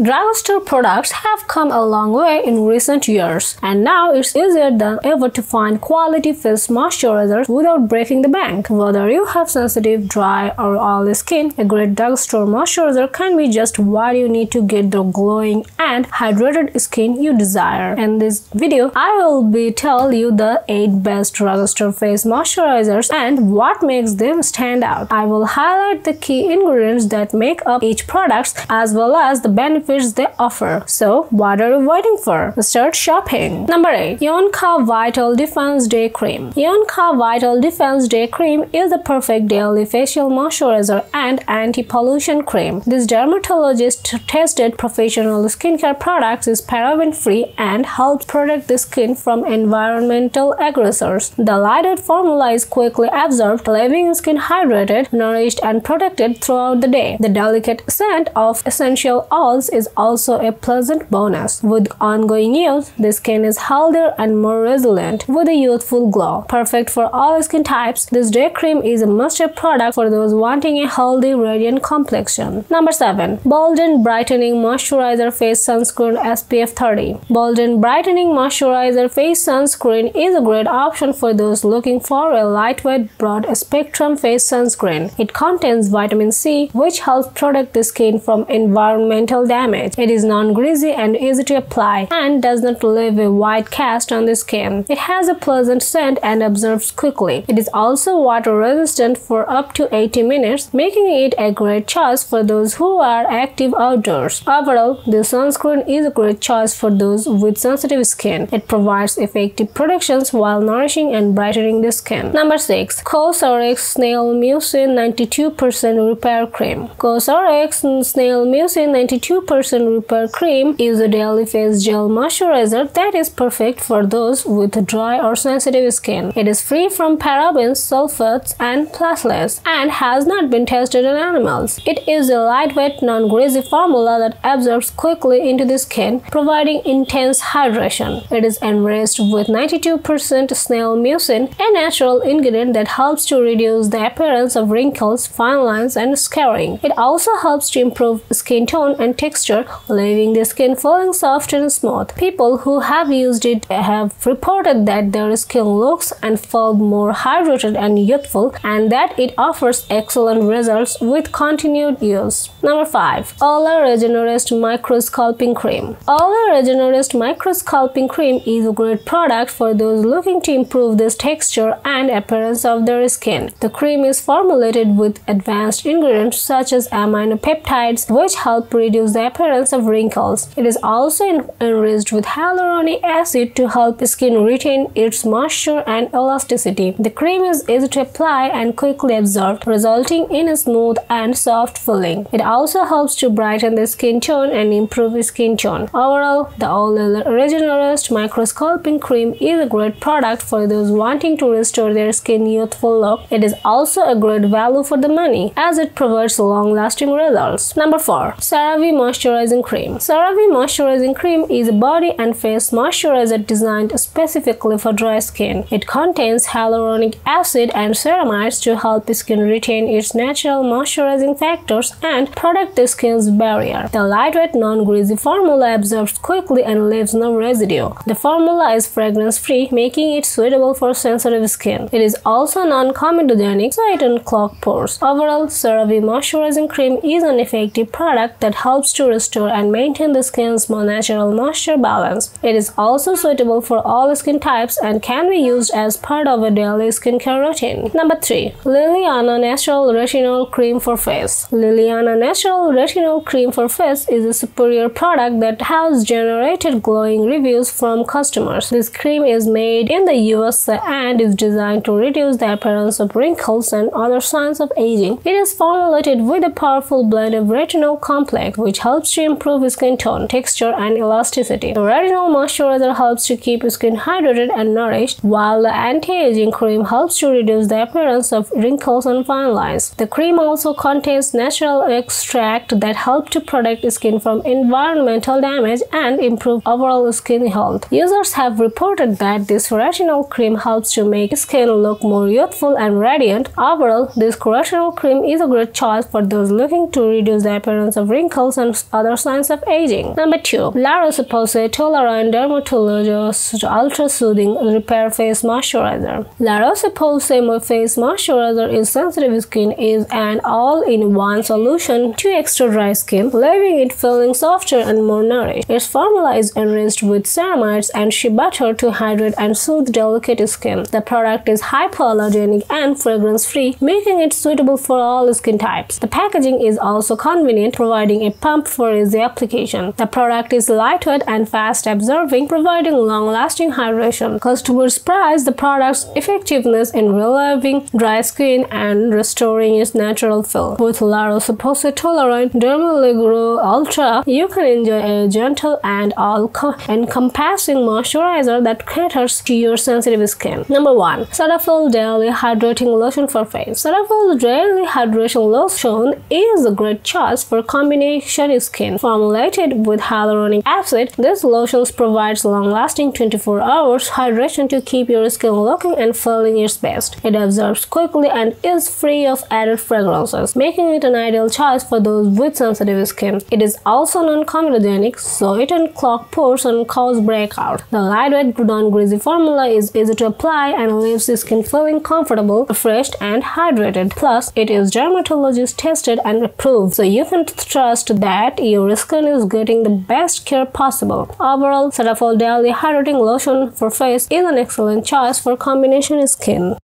Drugstore products have come a long way in recent years, and now it's easier than ever to find quality face moisturizers without breaking the bank. Whether you have sensitive, dry, or oily skin, a great drugstore moisturizer can be just what you need to get the glowing and hydrated skin you desire. In this video, I will be tell you the 8 best drugstore face moisturizers and what makes them stand out. I will highlight the key ingredients that make up each product as well as the benefits they offer. So, what are you waiting for? Start shopping. Number 8. Yon-Ka Vital Defense Day Cream. Yon-Ka Vital Defense Day Cream is the perfect daily facial moisturizer and anti-pollution cream. This dermatologist-tested professional skincare product is paraben-free and helps protect the skin from environmental aggressors. The lightweight formula is quickly absorbed, leaving skin hydrated, nourished, and protected throughout the day. The delicate scent of essential oils is also a pleasant bonus. With ongoing use, the skin is healthier and more resilient, with a youthful glow. Perfect for all skin types, this day cream is a must-have product for those wanting a healthy, radiant complexion. Number 7. Bolden Brightening Moisturizer Face Sunscreen SPF 30. Bolden Brightening Moisturizer Face Sunscreen is a great option for those looking for a lightweight, broad-spectrum face sunscreen. It contains vitamin C, which helps protect the skin from environmental damage. It is non-greasy and easy to apply and does not leave a white cast on the skin. It has a pleasant scent and absorbs quickly. It is also water-resistant for up to 80 minutes, making it a great choice for those who are active outdoors. Overall, this sunscreen is a great choice for those with sensitive skin. It provides effective protection while nourishing and brightening the skin. Number 6. COSRX Snail Mucin 92% Repair Cream. COSRX Snail Mucin 92% Repair Cream is a daily face gel moisturizer that is perfect for those with dry or sensitive skin. It is free from parabens, sulfates, and platelets and has not been tested on animals. It is a lightweight, non-greasy formula that absorbs quickly into the skin, providing intense hydration. It is enriched with 92% snail mucin, a natural ingredient that helps to reduce the appearance of wrinkles, fine lines, and scarring. It also helps to improve skin tone and texture, leaving the skin feeling soft and smooth. People who have used it have reported that their skin looks and feels more hydrated and youthful, and that it offers excellent results with continued use. Number 5. Olay Regenerist Micro-Sculpting Cream. Olay Regenerist Micro-Sculpting Cream is a great product for those looking to improve the texture and appearance of their skin. The cream is formulated with advanced ingredients such as aminopeptides, which help reduce the appearance of wrinkles. It is also enriched with hyaluronic acid to help skin retain its moisture and elasticity. The cream is easy to apply and quickly absorbed, resulting in a smooth and soft feeling. It also helps to brighten the skin tone and improve skin tone. Overall, the Olay Regenerist Micro-Sculpting Cream is a great product for those wanting to restore their skin youthful look. It is also a great value for the money as it provides long-lasting results. Number 4. CeraVe Moisturizing Cream. CeraVe Moisturizing Cream is a body and face moisturizer designed specifically for dry skin. It contains hyaluronic acid and ceramides to help skin retain its natural moisturizing factors and protect the skin's barrier. The lightweight, non-greasy formula absorbs quickly and leaves no residue. The formula is fragrance-free, making it suitable for sensitive skin. It is also non-comedogenic, so it doesn't clog pores. Overall, CeraVe Moisturizing Cream is an effective product that helps to restore and maintain the skin's natural moisture balance. It is also suitable for all skin types and can be used as part of a daily skincare routine. Number 3. LilyAna Natural Retinol Cream for Face. LilyAna Natural Retinol Cream for Face is a superior product that has generated glowing reviews from customers. This cream is made in the USA and is designed to reduce the appearance of wrinkles and other signs of aging. It is formulated with a powerful blend of retinol complex, which helps to improve skin tone, texture, and elasticity. The retinol moisturizer helps to keep skin hydrated and nourished, while the anti-aging cream helps to reduce the appearance of wrinkles and fine lines. The cream also contains natural extract that help to protect skin from environmental damage and improve overall skin health. Users have reported that this retinol cream helps to make skin look more youthful and radiant. Overall, this retinol cream is a great choice for those looking to reduce the appearance of wrinkles and other signs of aging. Number 2. La Roche-Posay Toleriane Dermallegro Ultra Soothing Repair Face Moisturizer. La Roche-Posay Face Moisturizer in sensitive skin is an all-in-one solution to extra dry skin, leaving it feeling softer and more nourished. Its formula is enriched with ceramides and shea butter to hydrate and soothe delicate skin. The product is hypoallergenic and fragrance-free, making it suitable for all skin types. The packaging is also convenient, providing a pump for easy application. The product is lightweight and fast-absorbing, providing long-lasting hydration. Customers prize the product's effectiveness in relieving dry skin and restoring its natural feel. With La Roche-Posay Toleriane Dermallegro Ultra, you can enjoy a gentle and all-encompassing moisturizer that caters to your sensitive skin. Number 1. CETAPHIL Daily Hydrating Lotion for Face. CETAPHIL Daily Hydration Lotion is a great choice for combination skin. Formulated with hyaluronic acid, this lotion provides long-lasting 24 hours hydration to keep your skin looking and feeling its best. It absorbs quickly and is free of added fragrances, making it an ideal choice for those with sensitive skin. It is also non-comedogenic, so it doesn't clog pores and cause breakout. The lightweight, non-greasy formula is easy to apply and leaves the skin feeling comfortable, refreshed, and hydrated. Plus, it is dermatologist tested and approved, so you can trust that your skin is getting the best care possible. Overall, CETAPHIL Daily Hydrating Lotion for Face is an excellent choice for combination skin.